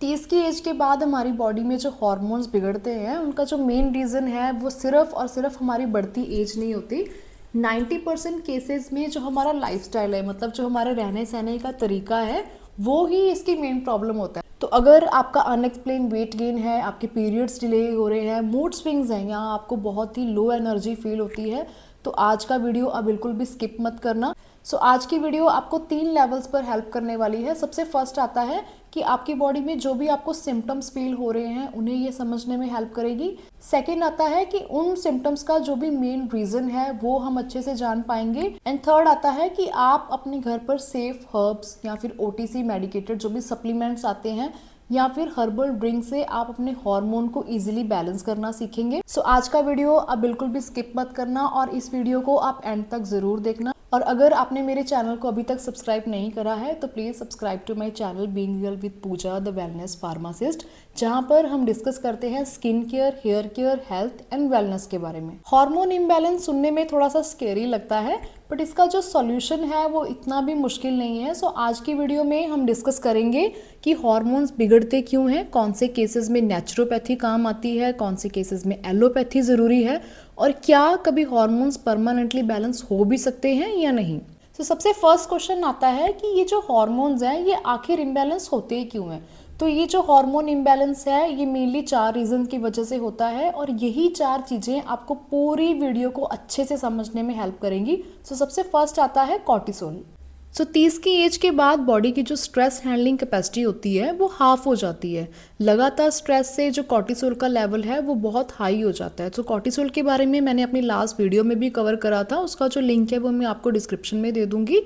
30 की एज के बाद हमारी बॉडी में जो हॉर्मोन्स बिगड़ते हैं उनका जो मेन रीज़न है वो सिर्फ और सिर्फ हमारी बढ़ती एज नहीं होती। 90% केसेस में जो हमारा लाइफस्टाइल है, मतलब जो हमारे रहने सहने का तरीका है, वो ही इसकी मेन प्रॉब्लम होता है। तो अगर आपका अनएक्सप्लेन वेट गेन है, आपके पीरियड्स डिले हो रहे हैं, मूड स्विंग्स हैं, या आपको बहुत ही लो एनर्जी फील होती है, तो आज का वीडियो आप बिल्कुल भी स्किप मत करना। आज की वीडियो आपको 3 लेवल्स पर हेल्प करने वाली है। सबसे फर्स्ट आता है कि आपकी बॉडी में जो भी आपको सिम्टम्स फील हो रहे हैं उन्हें ये समझने में हेल्प करेगी। सेकेंड आता है कि उन सिम्टम्स का जो भी मेन रीजन है वो हम अच्छे से जान पाएंगे। एंड थर्ड आता है कि आप अपने घर पर सेफ हर्ब्स या फिर ओटीसी मेडिकेटेड जो भी सप्लीमेंट्स आते हैं या फिर हर्बल ड्रिंक से आप अपने हार्मोन को इजीली बैलेंस करना सीखेंगे। आज का वीडियो आप बिल्कुल भी स्किप मत करना और इस वीडियो को आप एंड तक जरूर देखना। और अगर आपने मेरे चैनल को अभी तक सब्सक्राइब नहीं करा है तो please subscribe to my channel being real with Puja the wellness pharmacist, जहां पर हम डिस्कस करते हैं skin care, hair care, health and wellness के बारे में। हार्मोन इम्बैलेंस सुनने में थोड़ा सा स्केरी लगता है, बट इसका जो सॉल्यूशन है वो इतना भी मुश्किल नहीं है। आज की वीडियो में हम डिस्कस करेंगे कि हार्मोन्स बिगड़ते क्यों हैं, कौन से केसेस में नेचुरोपैथी काम आती है, कौन से केसेस में एलोपैथी ज़रूरी है, और क्या कभी हार्मोन्स परमानेंटली बैलेंस हो भी सकते हैं या नहीं। सबसे फर्स्ट क्वेश्चन आता है कि ये जो हार्मोन्स हैं ये आखिर इम्बैलेंस होते क्यों हैं। तो ये जो हार्मोन इम्बैलेंस है ये मेनली 4 रीज़न की वजह से होता है, और यही 4 चीज़ें आपको पूरी वीडियो को अच्छे से समझने में हेल्प करेंगी। सबसे फर्स्ट आता है कॉर्टिसोल। 30 की एज के बाद बॉडी की जो स्ट्रेस हैंडलिंग कैपेसिटी होती है वो हाफ हो जाती है। लगातार स्ट्रेस से जो कॉर्टिसोल का लेवल है वो बहुत हाई हो जाता है। कॉर्टिसोल के बारे में मैंने अपनी लास्ट वीडियो में भी कवर करा था, उसका जो लिंक है वो मैं आपको डिस्क्रिप्शन में दे दूंगी।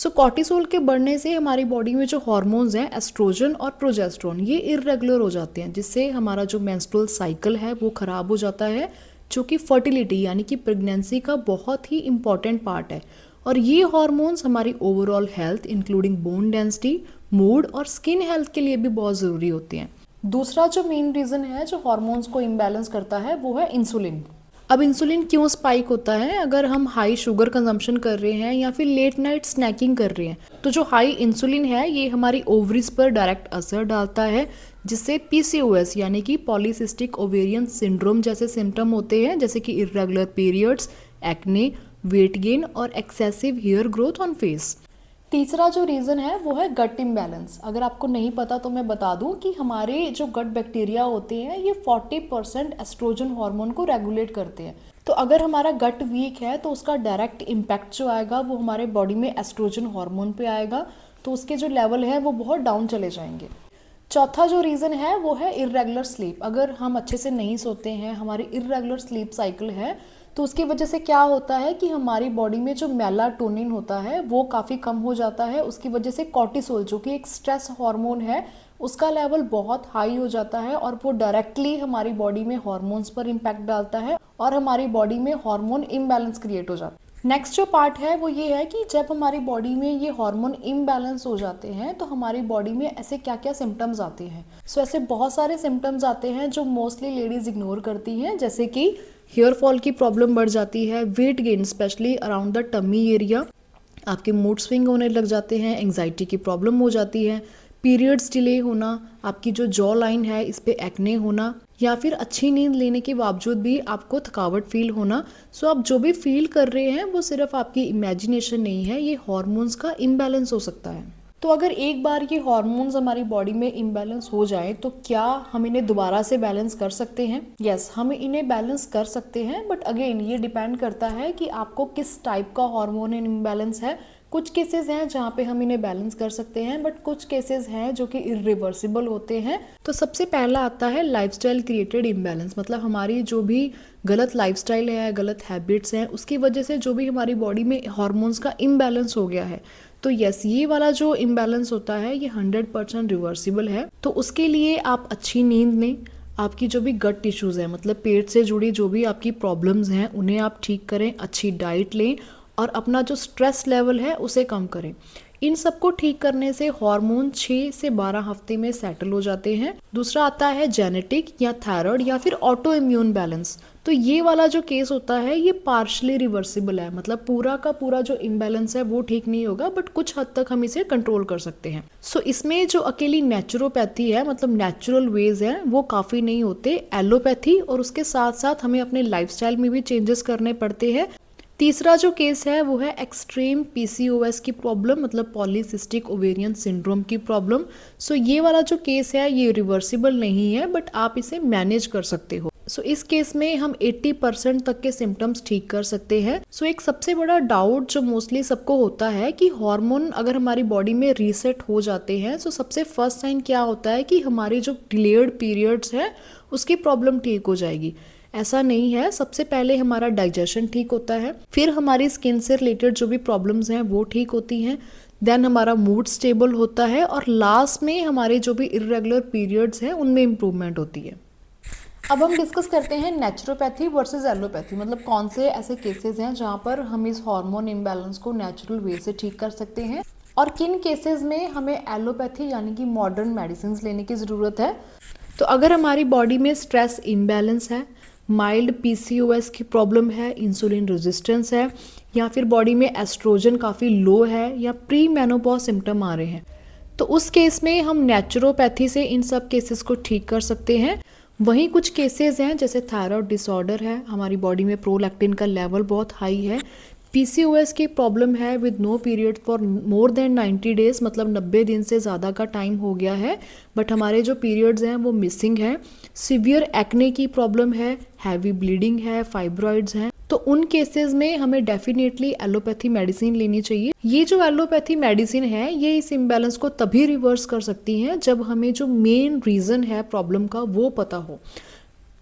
कॉर्टिसोल के बढ़ने से हमारी बॉडी में जो हार्मोन्स हैं एस्ट्रोजन और प्रोजेस्टेरोन ये इरेगुलर हो जाते हैं, जिससे हमारा जो मेंस्ट्रुअल साइकिल है वो खराब हो जाता है, जो कि फर्टिलिटी यानी कि प्रेगनेंसी का बहुत ही इंपॉर्टेंट पार्ट है। और ये हार्मोन्स हमारी overall health including bone density, mood और स्किन हेल्थ के लिए भी बहुत ज़रूरी होते हैं। दूसरा जो मेन रीज़न है जो हार्मोन्स को इम्बैलेंस करता है वो है इंसुलिन। अब इंसुलिन क्यों स्पाइक होता है? अगर हम हाई शुगर कंजम्पशन कर रहे हैं या फिर लेट नाइट स्नैकिंग कर रहे हैं, तो जो हाई इंसुलिन है ये हमारी ओवरीज पर डायरेक्ट असर डालता है, जिससे पीसीओएस यानी कि पॉलीसिस्टिक ओवेरियन सिंड्रोम जैसे सिम्टम होते हैं, जैसे कि irregular periods, acne, weight gain और excessive hair growth on face. तीसरा जो रीज़न है वो है गट इम्बैलेंस। अगर आपको नहीं पता तो मैं बता दूं कि हमारे जो गट बैक्टीरिया होते हैं ये 40% एस्ट्रोजन हार्मोन को रेगुलेट करते हैं। तो अगर हमारा गट वीक है तो उसका डायरेक्ट इम्पैक्ट जो आएगा वो हमारे बॉडी में एस्ट्रोजन हार्मोन पे आएगा, तो उसके जो लेवल है वो बहुत डाउन चले जाएंगे। चौथा जो रीज़न है वो है इरेगुलर स्लीप। अगर हम अच्छे से नहीं सोते हैं, हमारी इरेगुलर स्लीप साइकिल है, तो उसकी वजह से क्या होता है कि हमारी बॉडी में जो मेलाटोनिन होता है वो काफ़ी कम हो जाता है। उसकी वजह से कॉर्टिसोल जो कि एक स्ट्रेस हार्मोन है उसका लेवल बहुत हाई हो जाता है, और वो डायरेक्टली हमारी बॉडी में हार्मोन्स पर इम्पैक्ट डालता है और हमारी बॉडी में हार्मोन इम्बैलेंस क्रिएट हो जाता है। नेक्स्ट जो पार्ट है वो ये है कि जब हमारी बॉडी में ये हार्मोन इम्बैलेंस हो जाते हैं तो हमारी बॉडी में ऐसे क्या क्या सिम्टम्स आते हैं। ऐसे बहुत सारे सिम्टम्स आते हैं जो मोस्टली लेडीज इग्नोर करती हैं, जैसे कि हेयर फॉल की प्रॉब्लम बढ़ जाती है, weight gain specially around the tummy area, आपके मूड स्विंग होने लग जाते हैं, एंग्जाइटी की प्रॉब्लम हो जाती है, पीरियड्स डिले होना, आपकी जो जॉ लाइन है इस पे एक्ने होना, या फिर अच्छी नींद लेने के बावजूद भी आपको थकावट फील होना। आप जो भी फील कर रहे हैं वो सिर्फ आपकी इमेजिनेशन नहीं है, ये हार्मोन्स का इम्बैलेंस हो सकता है। तो अगर एक बार ये हार्मोन्स हमारी बॉडी में इम्बैलेंस हो जाए तो क्या हम इन्हें दोबारा से बैलेंस कर सकते हैं? यस, हम इन्हें बैलेंस कर सकते हैं, बट अगेन ये डिपेंड करता है कि आपको किस टाइप का हार्मोन इम्बैलेंस है। कुछ केसेस हैं जहाँ पे हम इन्हें बैलेंस कर सकते हैं, बट कुछ केसेस हैं जो कि इरिवर्सिबल होते हैं। तो सबसे पहला आता है लाइफस्टाइल क्रिएटेड इम्बैलेंस, मतलब हमारी जो भी गलत लाइफस्टाइल है, गलत हैबिट्स हैं, उसकी वजह से जो भी हमारी बॉडी में हार्मोन्स का इम्बैलेंस हो गया है। तो यस, ये वाला जो इम्बैलेंस होता है ये 100% रिवर्सिबल है। तो उसके लिए आप अच्छी नींद लें, आपकी जो भी गट टिश्यूज़ हैं, मतलब पेट से जुड़ी जो भी आपकी प्रॉब्लम्स हैं उन्हें आप ठीक करें, अच्छी डाइट लें और अपना जो स्ट्रेस लेवल है उसे कम करें। इन सबको ठीक करने से हार्मोन 6 से 12 हफ्ते में सेटल हो जाते हैं। दूसरा आता है जेनेटिक या थायराइड या फिर ऑटो इम्यून बैलेंस। तो ये वाला जो केस होता है ये पार्शली रिवर्सिबल है, मतलब पूरा का पूरा जो इम्बैलेंस है वो ठीक नहीं होगा, बट कुछ हद तक हम इसे कंट्रोल कर सकते हैं। सो इसमें जो अकेली नेचुरोपैथी है, मतलब नेचुरल वेज है, वो काफ़ी नहीं होते। एलोपैथी और उसके साथ साथ हमें अपने लाइफस्टाइल में भी चेंजेस करने पड़ते हैं। तीसरा जो केस है वो है एक्सट्रीम पीसीओएस की प्रॉब्लम, मतलब पॉलीसिस्टिक ओवेरियन सिंड्रोम की प्रॉब्लम। सो ये वाला जो केस है ये रिवर्सिबल नहीं है, बट आप इसे मैनेज कर सकते हो। सो इस केस में हम 80% तक के सिम्टम्स ठीक कर सकते हैं। सो एक सबसे बड़ा डाउट जो मोस्टली सबको होता है कि हार्मोन अगर हमारी बॉडी में रीसेट हो जाते हैं, तो सबसे फर्स्ट साइन क्या होता है कि हमारी जो डिलेड पीरियड्स है उसकी प्रॉब्लम ठीक हो जाएगी। ऐसा नहीं है। सबसे पहले हमारा डाइजेशन ठीक होता है, फिर हमारी स्किन से रिलेटेड जो भी प्रॉब्लम्स हैं वो ठीक होती हैं, देन हमारा मूड स्टेबल होता है, और लास्ट में हमारे जो भी इरेगुलर पीरियड्स हैं उनमें इम्प्रूवमेंट होती है। अब हम डिस्कस करते हैं नेचुरोपैथी वर्सेस एलोपैथी, मतलब कौन से ऐसे केसेस हैं जहाँ पर हम इस हार्मोन इम्बैलेंस को नेचुरल वे से ठीक कर सकते हैं, और किन केसेस में हमें एलोपैथी यानी कि मॉडर्न मेडिसिन लेने की ज़रूरत है। तो अगर हमारी बॉडी में स्ट्रेस इम्बैलेंस है, माइल्ड पीसीओएस की प्रॉब्लम है, इंसुलिन रेजिस्टेंस है, या फिर बॉडी में एस्ट्रोजन काफ़ी लो है, या प्री मेनोपॉज सिम्टम आ रहे हैं, तो उस केस में हम नेचुरोपैथी से इन सब केसेस को ठीक कर सकते हैं। वहीं कुछ केसेस हैं जैसे थायराइड डिसऑर्डर है, हमारी बॉडी में प्रोलैक्टिन का लेवल बहुत हाई है, पीसीओएस की प्रॉब्लम है with no period for more than 90 days, मतलब 90 दिन से ज़्यादा का टाइम हो गया है बट हमारे जो पीरियड्स हैं वो मिसिंग है, सीवियर एक्ने की प्रॉब्लम है, हैवी ब्लीडिंग है, फाइब्रॉइड्स हैं, तो उन केसेस में हमें डेफिनेटली एलोपैथी मेडिसिन लेनी चाहिए। ये जो एलोपैथी मेडिसिन है ये इस इम्बैलेंस को तभी रिवर्स कर सकती हैं जब हमें जो मेन रीज़न है प्रॉब्लम का वो पता हो।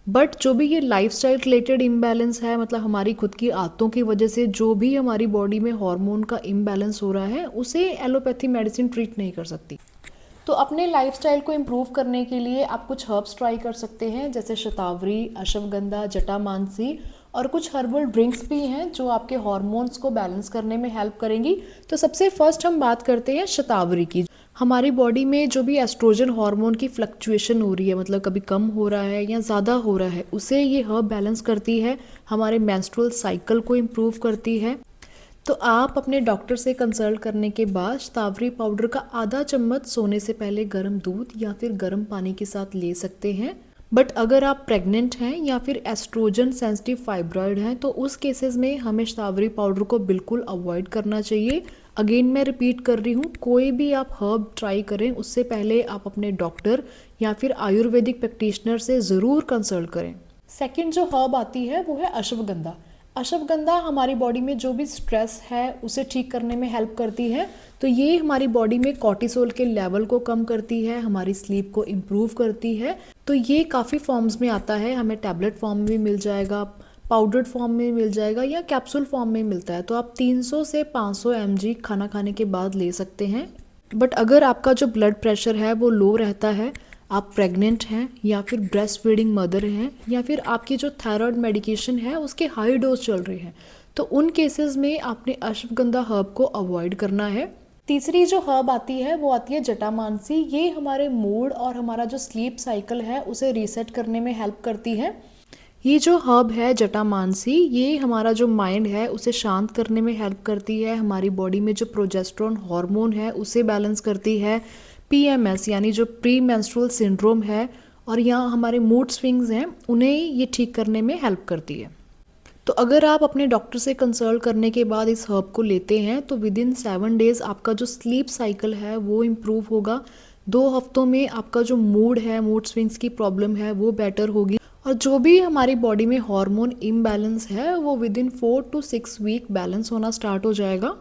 बट जो भी ये लाइफस्टाइल रिलेटेड इम्बैलेंस है, मतलब हमारी खुद की आदतों की वजह से जो भी हमारी बॉडी में हार्मोन का इम्बैलेंस हो रहा है, उसे एलोपैथी मेडिसिन ट्रीट नहीं कर सकती। तो अपने लाइफस्टाइल को इम्प्रूव करने के लिए आप कुछ हर्ब्स ट्राई कर सकते हैं, जैसे शतावरी, अश्वगंधा, जटामानसी, और कुछ हर्बल ड्रिंक्स भी हैं जो आपके हार्मोन्स को बैलेंस करने में हेल्प करेंगी। तो सबसे फर्स्ट हम बात करते हैं शतावरी की। हमारी बॉडी में जो भी एस्ट्रोजन हार्मोन की फ्लक्चुएशन हो रही है, मतलब कभी कम हो रहा है या ज़्यादा हो रहा है, उसे ये हर्ब बैलेंस करती है, हमारे मेंस्ट्रुअल साइकिल को इम्प्रूव करती है। तो आप अपने डॉक्टर से कंसल्ट करने के बाद शतावरी पाउडर का आधा चम्मच सोने से पहले गर्म दूध या फिर गर्म पानी के साथ ले सकते हैं। बट अगर आप प्रेग्नेंट हैं या फिर एस्ट्रोजन सेंसिटिव फाइब्रॉइड हैं तो उस केसेस में हमें शतावरी पाउडर को बिल्कुल अवॉइड करना चाहिए। अगेन मैं रिपीट कर रही हूँ, कोई भी आप हर्ब ट्राई करें उससे पहले आप अपने डॉक्टर या फिर आयुर्वेदिक प्रैक्टिशनर से ज़रूर कंसल्ट करें। सेकंड जो हर्ब आती है वो है अश्वगंधा। अश्वगंधा हमारी बॉडी में जो भी स्ट्रेस है उसे ठीक करने में हेल्प करती है। तो ये हमारी बॉडी में कॉर्टिसोल के लेवल को कम करती है, हमारी स्लीप को इम्प्रूव करती है। तो ये काफ़ी फॉर्म्स में आता है, हमें टैबलेट फॉर्म में मिल जाएगा, पाउडर्ड फॉर्म में मिल जाएगा, या कैप्सूल फॉर्म में मिलता है। तो आप 300 से 500 mg खाना खाने के बाद ले सकते हैं। बट अगर आपका जो ब्लड प्रेशर है वो लो रहता है, आप प्रेग्नेंट हैं या फिर ब्रेस्ट फीडिंग मदर हैं, या फिर आपकी जो थायराइड मेडिकेशन है उसके हाई डोज चल रहे हैं, तो उन केसेस में आपने अश्वगंधा हर्ब को अवॉइड करना है। तीसरी जो हर्ब आती है वो आती है जटामानसी। ये हमारे मूड और हमारा जो स्लीप साइकिल है उसे रीसेट करने में हेल्प करती है। ये जो हर्ब है जटामानसी, ये हमारा जो माइंड है उसे शांत करने में हेल्प करती है, हमारी बॉडी में जो प्रोजेस्टेरोन हार्मोन है उसे बैलेंस करती है, पीएमएस यानी जो प्री मेंस्ट्रुअल सिंड्रोम है और यहाँ हमारे मूड स्विंग्स हैं उन्हें ये ठीक करने में हेल्प करती है। तो अगर आप अपने डॉक्टर से कंसल्ट करने के बाद इस हर्ब को लेते हैं तो विद इन 7 डेज़ आपका जो स्लीप साइकिल है वो इम्प्रूव होगा। 2 हफ्तों में आपका जो मूड है, मूड स्विंग्स की प्रॉब्लम है वो बेटर होगी, और जो भी हमारी बॉडी में हार्मोन इम्बैलेंस है वो within 4 to 6 week balance होना स्टार्ट हो जाएगा।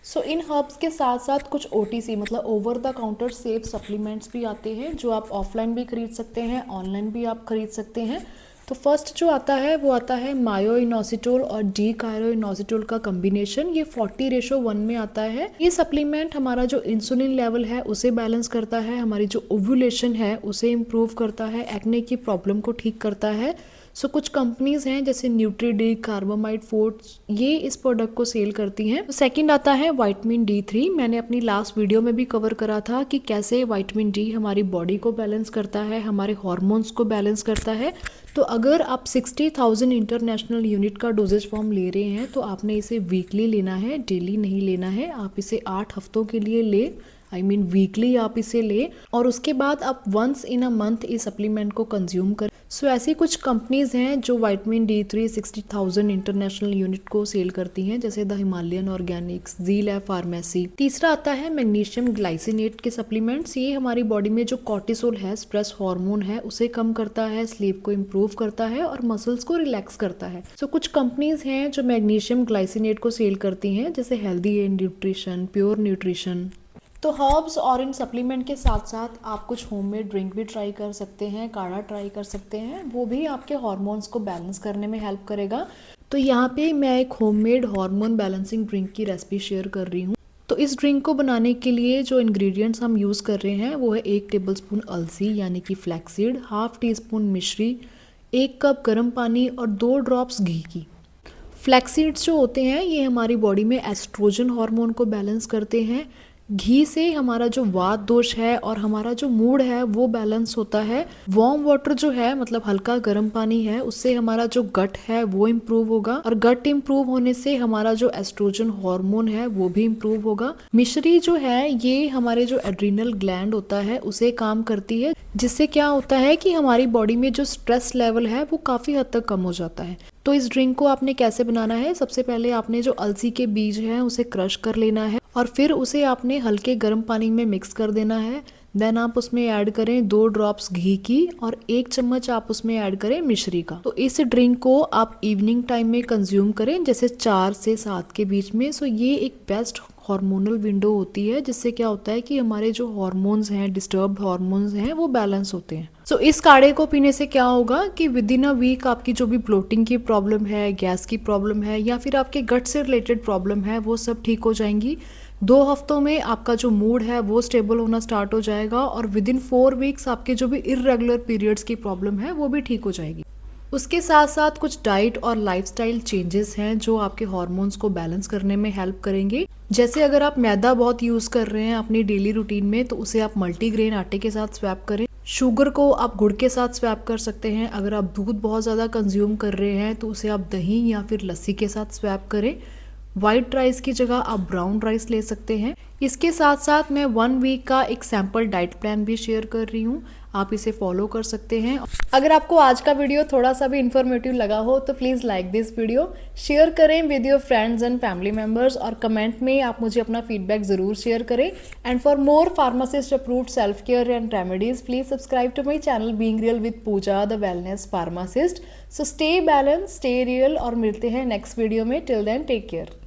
सो इन हर्ब्स के साथ साथ कुछ OTC मतलब over the counter safe supplements भी आते हैं जो आप ऑफलाइन भी खरीद सकते हैं, ऑनलाइन भी आप खरीद सकते हैं। तो फर्स्ट जो आता है वो आता है मायोइनोसिटोल और डीकायरोइनोसिटोल का कम्बिनेशन। ये 40:1 में आता है। ये सप्लीमेंट हमारा जो इंसुलिन लेवल है उसे बैलेंस करता है, हमारी जो ओव्यूलेशन है उसे इम्प्रूव करता है, एक्ने की प्रॉब्लम को ठीक करता है। सो कुछ कंपनीज हैं जैसे न्यूट्रीडिग, कार्बामाइड फूड्स, ये इस प्रोडक्ट को सेल करती हैं। सेकंड आता है विटामिन D3। मैंने अपनी लास्ट वीडियो में भी कवर करा था कि कैसे विटामिन D हमारी बॉडी को बैलेंस करता है, हमारे हार्मोन्स को बैलेंस करता है। तो अगर आप 60,000 इंटरनेशनल यूनिट का डोजेज फॉर्म ले रहे हैं तो आपने इसे वीकली लेना है, डेली नहीं लेना है। आप इसे 8 हफ्तों के लिए ले, वीकली आप इसे ले, और उसके बाद आप वंस इन अ मंथ इस सप्लीमेंट को कंज्यूम करें। सो ऐसी कुछ कंपनीज हैं जो विटामिन D3 60,000 इंटरनेशनल यूनिट को सेल करती हैं, जैसे the Himalayan organics, G lab pharmacy. तीसरा आता है मैग्नीशियम ग्लाइसिनेट के सप्लीमेंट्स। ये हमारी बॉडी में जो कॉर्टिसोल है, स्ट्रेस हार्मोन है, उसे कम करता है, स्लीप को इम्प्रूव करता है और मसल्स को रिलैक्स करता है। सो कुछ कंपनीज हैं जो मैग्नीशियम ग्लाइसिनेट को सेल करती हैं, जैसे healthy and nutrition, pure nutrition. तो हर्ब्स और इन सप्लीमेंट के साथ साथ आप कुछ होममेड ड्रिंक भी ट्राई कर सकते हैं, काढ़ा ट्राई कर सकते हैं, वो भी आपके हार्मोन्स को बैलेंस करने में हेल्प करेगा। तो यहाँ पे मैं एक होममेड हार्मोन बैलेंसिंग ड्रिंक की रेसिपी शेयर कर रही हूँ। तो इस ड्रिंक को बनाने के लिए जो इंग्रेडिएंट्स हम यूज़ कर रहे हैं वो है 1 टेबलस्पून अलसी यानी कि फ्लैक्सीड, ½ टीस्पून मिश्री, 1 कप गर्म पानी और 2 ड्रॉप्स घी की। फ्लैक्सीड्स जो होते हैं ये हमारी बॉडी में एस्ट्रोजन हार्मोन को बैलेंस करते हैं। घी से हमारा जो वात दोष है और हमारा जो मूड है वो बैलेंस होता है। वार्म वाटर जो है, मतलब हल्का गर्म पानी है, उससे हमारा जो गट है वो इम्प्रूव होगा, और गट इम्प्रूव होने से हमारा जो एस्ट्रोजन हार्मोन है वो भी इम्प्रूव होगा। मिश्री जो है ये हमारे जो एड्रिनल ग्लैंड होता है उसे काम करती है, जिससे क्या होता है कि हमारी बॉडी में जो स्ट्रेस लेवल है वो काफ़ी हद तक कम हो जाता है। तो इस ड्रिंक को आपने कैसे बनाना है, सबसे पहले आपने जो अलसी के बीज हैं उसे क्रश कर लेना है और फिर उसे आपने हल्के गर्म पानी में मिक्स कर देना है। देन आप उसमें ऐड करें 2 ड्रॉप्स घी की और 1 चम्मच आप उसमें ऐड करें मिश्री का। तो इस ड्रिंक को आप इवनिंग टाइम में कंज्यूम करें, जैसे 4 से 7 के बीच में। सो ये एक बेस्ट हार्मोनल विंडो होती है, जिससे क्या होता है कि हमारे जो हार्मोन्स हैं, डिस्टर्ब्ड हार्मोन्स हैं, वो बैलेंस होते हैं। सो इस काढ़े को पीने से क्या होगा कि विद इन अ वीक आपकी जो भी ब्लोटिंग की प्रॉब्लम है, गैस की प्रॉब्लम है या फिर आपके गट से रिलेटेड प्रॉब्लम है, वो सब ठीक हो जाएंगी। 2 हफ्तों में आपका जो मूड है वो स्टेबल होना स्टार्ट हो जाएगा और विद इन 4 वीक्स आपके जो भी इर्रेगुलर पीरियड्स की प्रॉब्लम है वो भी ठीक हो जाएगी। उसके साथ साथ कुछ डाइट और लाइफस्टाइल चेंजेस हैं जो आपके हार्मोन्स को बैलेंस करने में हेल्प करेंगे। जैसे अगर आप मैदा बहुत यूज़ कर रहे हैं अपनी डेली रूटीन में, तो उसे आप मल्टीग्रेन आटे के साथ स्वैप करें। शुगर को आप गुड़ के साथ स्वैप कर सकते हैं। अगर आप दूध बहुत ज़्यादा कंज्यूम कर रहे हैं तो उसे आप दही या फिर लस्सी के साथ स्वैप करें। वाइट राइस की जगह आप ब्राउन राइस ले सकते हैं। इसके साथ साथ मैं 1 वीक का एक सैम्पल डाइट प्लान भी शेयर कर रही हूँ, आप इसे फॉलो कर सकते हैं। अगर आपको आज का वीडियो थोड़ा सा भी इन्फॉर्मेटिव लगा हो तो please like this video, share करें with your friends and family members, और कमेंट में आप मुझे अपना फीडबैक ज़रूर शेयर करें। And for more pharmacist approved self care and remedies, please subscribe to my channel being real with Puja the wellness pharmacist. So stay balance, stay real, और मिलते हैं नेक्स्ट वीडियो में। Till then take care.